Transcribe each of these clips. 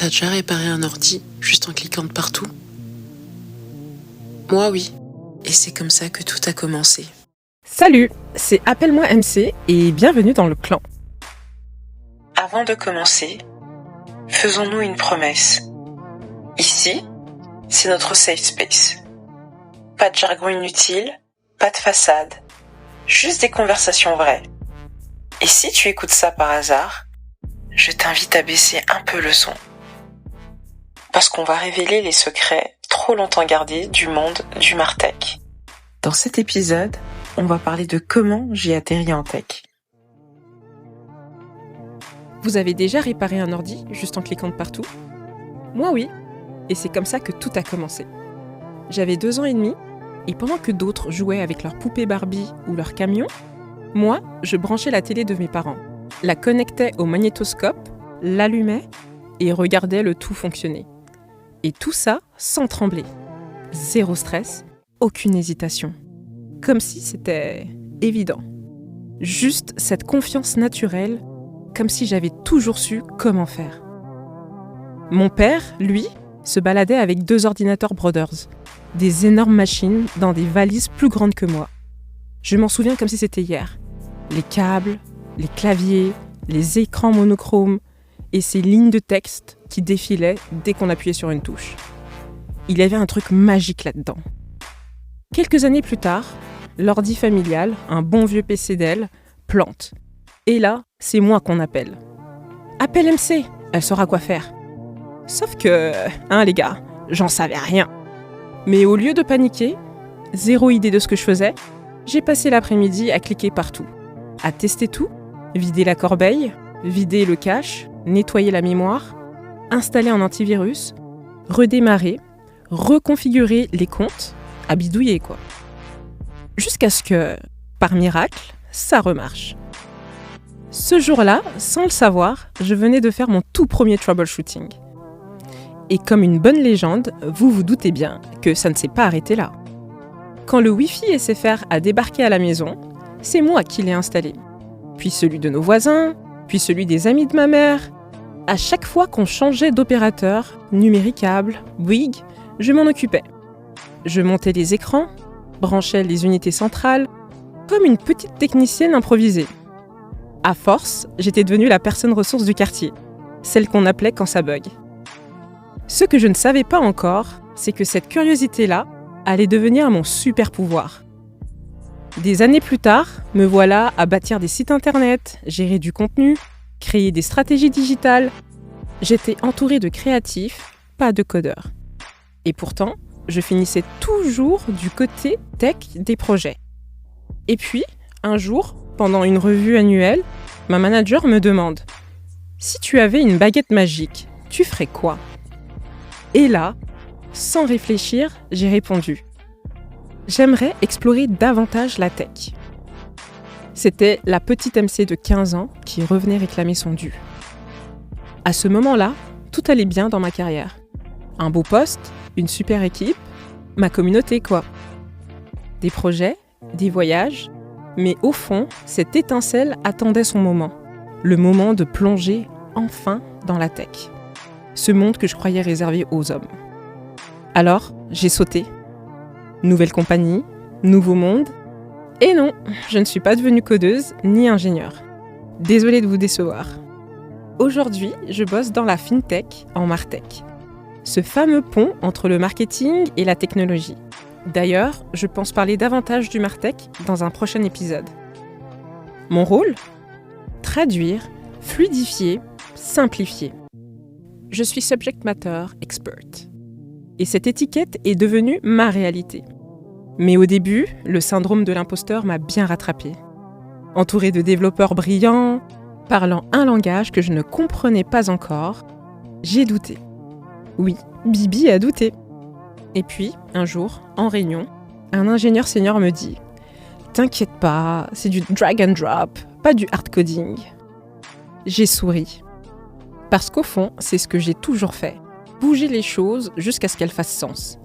T'as déjà réparé un ordi juste en cliquant de partout? Moi oui, et c'est comme ça que tout a commencé. Salut, c'est Appelle-moi MC et bienvenue dans le clan. Avant de commencer, faisons-nous une promesse. Ici, c'est notre safe space. Pas de jargon inutile, pas de façade, juste des conversations vraies. Et si tu écoutes ça par hasard, je t'invite à baisser un peu le son. Parce qu'on va révéler les secrets trop longtemps gardés du monde du Martech. Dans cet épisode, on va parler de comment j'ai atterri en tech. Vous avez déjà réparé un ordi juste en cliquant de partout? Moi oui, et c'est comme ça que tout a commencé. J'avais 2 ans et demi, et pendant que d'autres jouaient avec leurs poupées Barbie ou leurs camions, moi, je branchais la télé de mes parents, la connectais au magnétoscope, l'allumais et regardais le tout fonctionner. Et tout ça sans trembler. Zéro stress, aucune hésitation. Comme si c'était évident. Juste cette confiance naturelle, comme si j'avais toujours su comment faire. Mon père, lui, se baladait avec 2 ordinateurs Brothers, des énormes machines dans des valises plus grandes que moi. Je m'en souviens comme si c'était hier. Les câbles, les claviers, les écrans monochromes et ces lignes de texte qui défilaient dès qu'on appuyait sur une touche. Il y avait un truc magique là-dedans. Quelques années plus tard, l'ordi familial, un bon vieux PC Dell, plante. Et là, c'est moi qu'on appelle. Appelle MC, elle saura quoi faire. Sauf que, les gars, j'en savais rien. Mais au lieu de paniquer, zéro idée de ce que je faisais, j'ai passé l'après-midi à cliquer partout, à tester tout, vider la corbeille, vider le cache, nettoyer la mémoire, installer un antivirus, redémarrer, reconfigurer les comptes, à bidouiller quoi. Jusqu'à ce que, par miracle, ça remarche. Ce jour-là, sans le savoir, je venais de faire mon tout premier troubleshooting. Et comme une bonne légende, vous vous doutez bien que ça ne s'est pas arrêté là. Quand le Wi-Fi SFR a débarqué à la maison, c'est moi qui l'ai installé. Puis celui de nos voisins, puis celui des amis de ma mère. À chaque fois qu'on changeait d'opérateur, numéricable, Bouygues, je m'en occupais. Je montais les écrans, branchais les unités centrales, comme une petite technicienne improvisée. À force, j'étais devenue la personne ressource du quartier, celle qu'on appelait quand ça bug. Ce que je ne savais pas encore, c'est que cette curiosité-là allait devenir mon super pouvoir. Des années plus tard, me voilà à bâtir des sites internet, gérer du contenu, créer des stratégies digitales. J'étais entourée de créatifs, pas de codeurs. Et pourtant, je finissais toujours du côté tech des projets. Et puis, un jour, pendant une revue annuelle, ma manager me demande « Si tu avais une baguette magique, tu ferais quoi ?» Et là, sans réfléchir, j'ai répondu « J'aimerais explorer davantage la tech. » C'était la petite MC de 15 ans qui revenait réclamer son dû. À ce moment-là, tout allait bien dans ma carrière. Un beau poste, une super équipe, ma communauté quoi. Des projets, des voyages, mais au fond, cette étincelle attendait son moment. Le moment de plonger enfin dans la tech. Ce monde que je croyais réservé aux hommes. Alors, j'ai sauté. Nouvelle compagnie, nouveau monde. Et non, je ne suis pas devenue codeuse ni ingénieure. Désolée de vous décevoir. Aujourd'hui, je bosse dans la FinTech en Martech. Ce fameux pont entre le marketing et la technologie. D'ailleurs, je pense parler davantage du Martech dans un prochain épisode. Mon rôle ? Traduire, fluidifier, simplifier. Je suis subject matter expert. Et cette étiquette est devenue ma réalité. Mais au début, le syndrome de l'imposteur m'a bien rattrapée. Entourée de développeurs brillants, parlant un langage que je ne comprenais pas encore, j'ai douté. Oui, Bibi a douté. Et puis, un jour, en réunion, un ingénieur senior me dit « T'inquiète pas, c'est du drag and drop, pas du hard coding. » J'ai souri. Parce qu'au fond, c'est ce que j'ai toujours fait. Bouger les choses jusqu'à ce qu'elles fassent sens.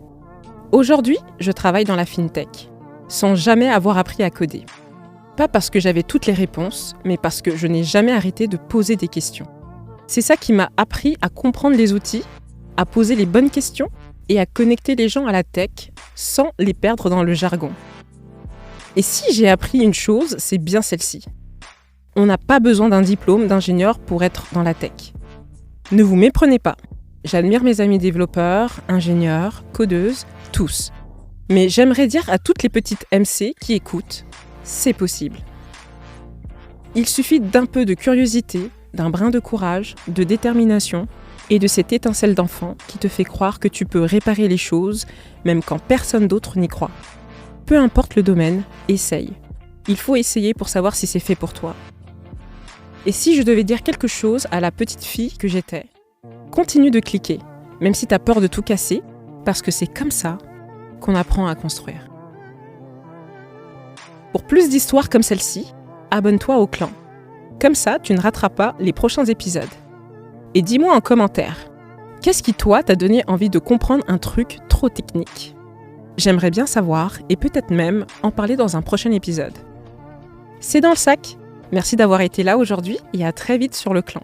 Aujourd'hui, je travaille dans la FinTech, sans jamais avoir appris à coder. Pas parce que j'avais toutes les réponses, mais parce que je n'ai jamais arrêté de poser des questions. C'est ça qui m'a appris à comprendre les outils, à poser les bonnes questions et à connecter les gens à la tech sans les perdre dans le jargon. Et si j'ai appris une chose, c'est bien celle-ci. On n'a pas besoin d'un diplôme d'ingénieur pour être dans la tech. Ne vous méprenez pas. J'admire mes amis développeurs, ingénieurs, codeuses, tous. Mais j'aimerais dire à toutes les petites MC qui écoutent, c'est possible. Il suffit d'un peu de curiosité, d'un brin de courage, de détermination et de cette étincelle d'enfant qui te fait croire que tu peux réparer les choses même quand personne d'autre n'y croit. Peu importe le domaine, essaye. Il faut essayer pour savoir si c'est fait pour toi. Et si je devais dire quelque chose à la petite fille que j'étais, continue de cliquer, même si t'as peur de tout casser, parce que c'est comme ça qu'on apprend à construire. Pour plus d'histoires comme celle-ci, abonne-toi au clan. Comme ça, tu ne rateras pas les prochains épisodes. Et dis-moi en commentaire, qu'est-ce qui, toi, t'a donné envie de comprendre un truc trop technique ? J'aimerais bien savoir et peut-être même en parler dans un prochain épisode. C'est dans le sac. Merci d'avoir été là aujourd'hui et à très vite sur le clan.